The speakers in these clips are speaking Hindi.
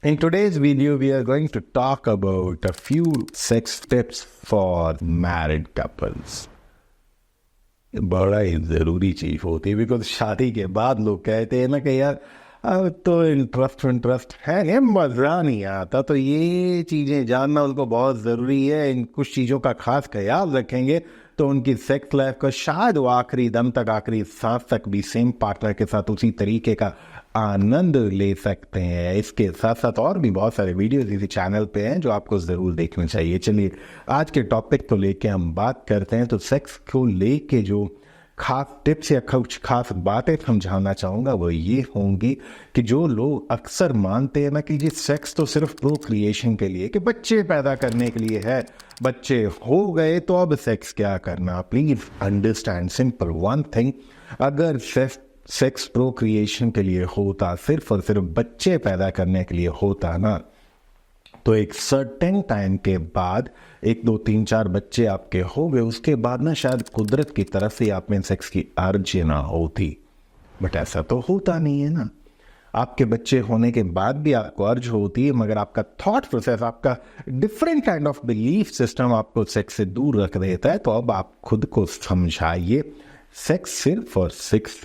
In today's video, we are going to talk about a few sex tips for married couples. बड़ा ही ज़रूरी चीज़ होती है बिकॉज शादी के बाद लोग कहते हैं ना कि यार अब तो इंटरेस्ट है नहीं, मज़ा नहीं आता। तो ये चीज़ें जानना उनको बहुत ज़रूरी है। इन कुछ चीज़ों का खास ख्याल रखेंगे तो उनकी सेक्स लाइफ का शायद वो आखिरी दम तक, आखिरी सांस तक भी सेम पार्टनर के साथ उसी तरीके का आनंद ले सकते हैं। इसके साथ साथ और भी बहुत सारे वीडियोस इसी चैनल पे हैं जो आपको ज़रूर देखने चाहिए। चलिए आज के टॉपिक को लेके हम बात करते हैं। तो सेक्स को लेके जो खास टिप्स या कुछ खास बातें समझाना चाहूँगा वो ये होंगी कि जो लोग अक्सर मानते हैं ना कि जी सेक्स तो सिर्फ प्रोक्रिएशन के लिए, कि बच्चे पैदा करने के लिए है, बच्चे हो गए तो अब सेक्स क्या करना। Please understand simple one thing, अगर सेक्स प्रोक्रिएशन के लिए होता, सिर्फ और सिर्फ बच्चे पैदा करने के लिए होता ना, तो एक सर्टेन टाइम के बाद 1 2 3 4 बच्चे आपके हो गए, उसके बाद ना शायद कुदरत की तरफ से आप में सेक्स की अर्ज ना होती। बट ऐसा तो होता नहीं है ना। आपके बच्चे होने के बाद भी आपको अर्ज होती है, मगर आपका थॉट प्रोसेस, आपका different kind of belief system आपको सेक्स से दूर रख देता है। तो अब आप खुद को समझाइए, सेक्स सिर्फ और सिर्फ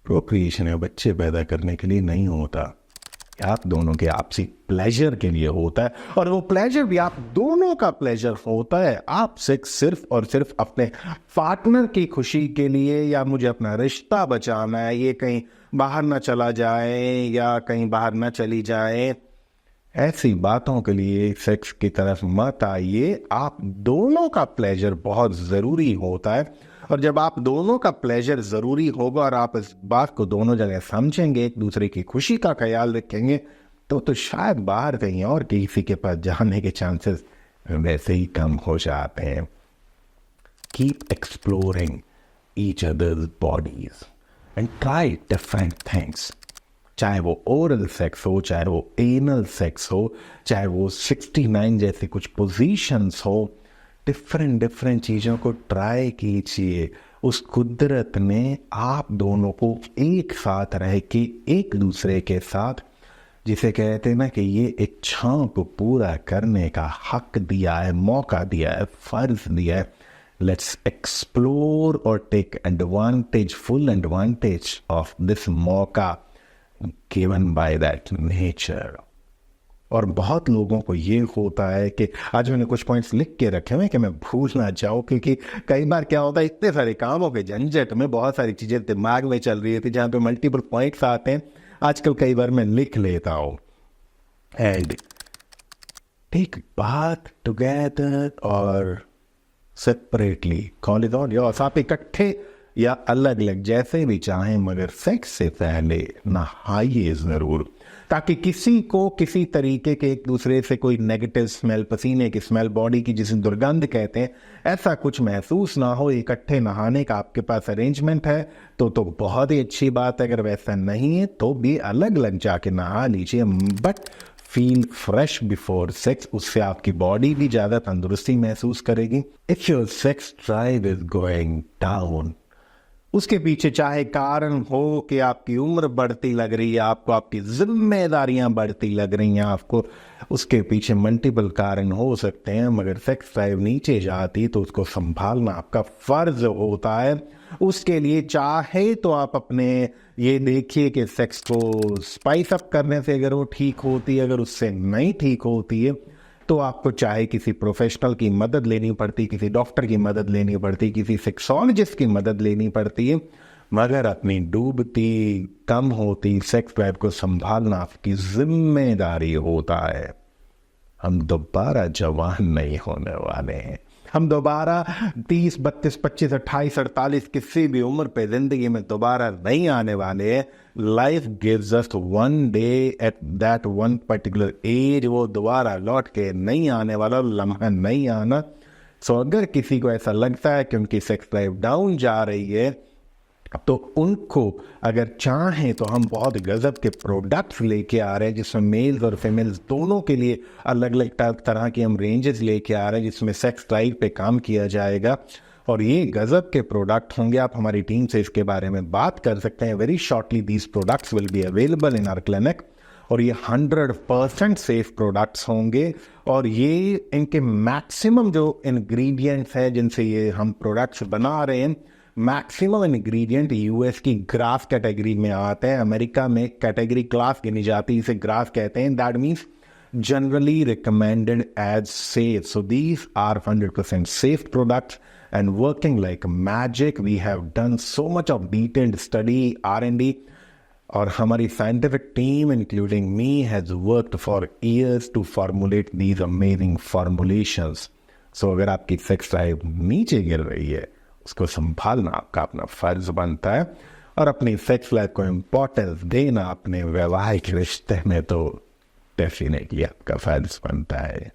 प्रोक्रिएशन या बच्चे पैदा करने के लिए नहीं होता, आप दोनों के आपसी प्लेजर के लिए होता है। और वो प्लेजर भी आप दोनों का प्लेजर होता है। आप सेक्स सिर्फ और सिर्फ अपने पार्टनर की खुशी के लिए, या मुझे अपना रिश्ता बचाना है, ये कहीं बाहर ना चला जाए या कहीं बाहर ना चली जाए, ऐसी बातों के लिए सेक्स की तरफ मत आइए। आप दोनों का प्लेजर बहुत ज़रूरी होता है। और जब आप दोनों का प्लेजर ज़रूरी होगा और आप इस बात को दोनों जगह समझेंगे, एक दूसरे की खुशी का ख्याल रखेंगे, तो शायद बाहर कहीं और किसी के पास जाने के चांसेस वैसे ही कम हो जाते हैं। Keep exploring each others bodies and try different things. चाहे वो ओरल सेक्स हो, चाहे वो एनल सेक्स हो, चाहे वो 69 जैसे कुछ पोजीशंस हो, डिफरेंट चीज़ों को ट्राई कीजिए। उस कुदरत ने आप दोनों को एक साथ रह के एक दूसरे के साथ, जिसे कहते हैं ना कि ये इच्छाओं को पूरा करने का हक दिया है, मौका दिया है, फर्ज दिया है। लेट्स एक्सप्लोर और take advantage, full advantage of this मौका गिवन बाय दैट नेचर। और बहुत लोगों को ये होता है कि आज मैंने कुछ पॉइंट्स लिख के रखे हुए हैं कि मैं भूल ना जाऊँ, क्योंकि कई बार क्या होता है, इतने सारे कामों के झंझट में बहुत सारी चीज़ें दिमाग में चल रही थी जहाँ पे मल्टीपल पॉइंट्स आते हैं। आजकल कई बार मैं लिख लेता हूँ। एंड टेक बात टुगेदर और separately, call it on yours. आप इकट्ठे या अलग अलग जैसे भी चाहें, मगर सेक्स से पहले नहाइए ज़रूर, ताकि किसी को किसी तरीके के एक दूसरे से कोई नेगेटिव स्मेल, पसीने की स्मेल, बॉडी की जिसे दुर्गंध कहते हैं, ऐसा कुछ महसूस ना हो। इकट्ठे नहाने का आपके पास अरेंजमेंट है तो बहुत ही अच्छी बात है। अगर वैसा नहीं है तो भी अलग अलग जाके नहा लीजिए, but feel fresh before sex. उससे आपकी बॉडी भी ज़्यादा तंदुरुस्ती महसूस करेगी। If your sex drive is going down, उसके पीछे चाहे कारण हो कि आपकी उम्र बढ़ती लग रही है, आपको आपकी जिम्मेदारियां बढ़ती लग रही हैं, आपको उसके पीछे मल्टीपल कारण हो सकते हैं, मगर सेक्स ड्राइव नीचे जाती तो उसको संभालना आपका फर्ज होता है। उसके लिए चाहे तो आप अपने ये देखिए कि सेक्स को स्पाइस अप करने से अगर वो ठीक होती है, अगर उससे नहीं ठीक होती है तो आपको चाहे किसी प्रोफेशनल की मदद लेनी पड़ती, किसी डॉक्टर की मदद लेनी पड़ती, किसी सेक्सोलॉजिस्ट की मदद लेनी पड़ती है, मगर अपनी डूबती, कम होती सेक्स ड्राइव को संभालना आपकी जिम्मेदारी होता है। हम दोबारा जवान नहीं होने वाले हैं। हम दोबारा 30, 32, 25, 28, 48 किसी भी उम्र पे जिंदगी में दोबारा नहीं आने वाले हैं। Life gives us one day at that one particular age. वो दोबारा लौट के नहीं आने वाला, लम्हा नहीं आना। सो अगर किसी को ऐसा लगता है कि उनकी सेक्स ड्राइव डाउन जा रही है, तो उनको अगर चाहें तो हम बहुत गजब के प्रोडक्ट्स लेके आ रहे हैं, जिसमें मेल्स और फीमेल्स दोनों के लिए अलग अलग तरह की हम रेंजेस लेके आ रहे हैं, जिसमें सेक्स ड्राइव पे काम किया जाएगा। और ये गजब के प्रोडक्ट होंगे। आप हमारी टीम से इसके बारे में बात कर सकते हैं। Very shortly these products will be available in our clinic. और ये 100% सेफ प्रोडक्ट्स होंगे। और ये इनके मैक्सिमम जो इंग्रेडिएंट्स हैं जिनसे ये हम प्रोडक्ट्स बना रहे हैं, मैक्सिमम इंग्रेडिएंट यूएस की ग्रास कैटेगरी में आते हैं। अमेरिका में कैटेगरी क्लास गिनी जाती है, इसे ग्रास कहते हैं। That means generally recommended as safe. So these are 100% safe products and working like magic. We have done so much of detailed study, R&D, और हमारी scientific team including me has worked for years to formulate these amazing formulations. So अगर आपकी सेक्स ड्राइव नीचे गिर रही है, उसको संभालना आपका अपना फर्ज बनता है, और अपनी सेक्स लाइफ को इम्पोर्टेंस देना अपने वैवाहिक रिश्ते में तो डेफिनेटली आपका फर्ज बनता है।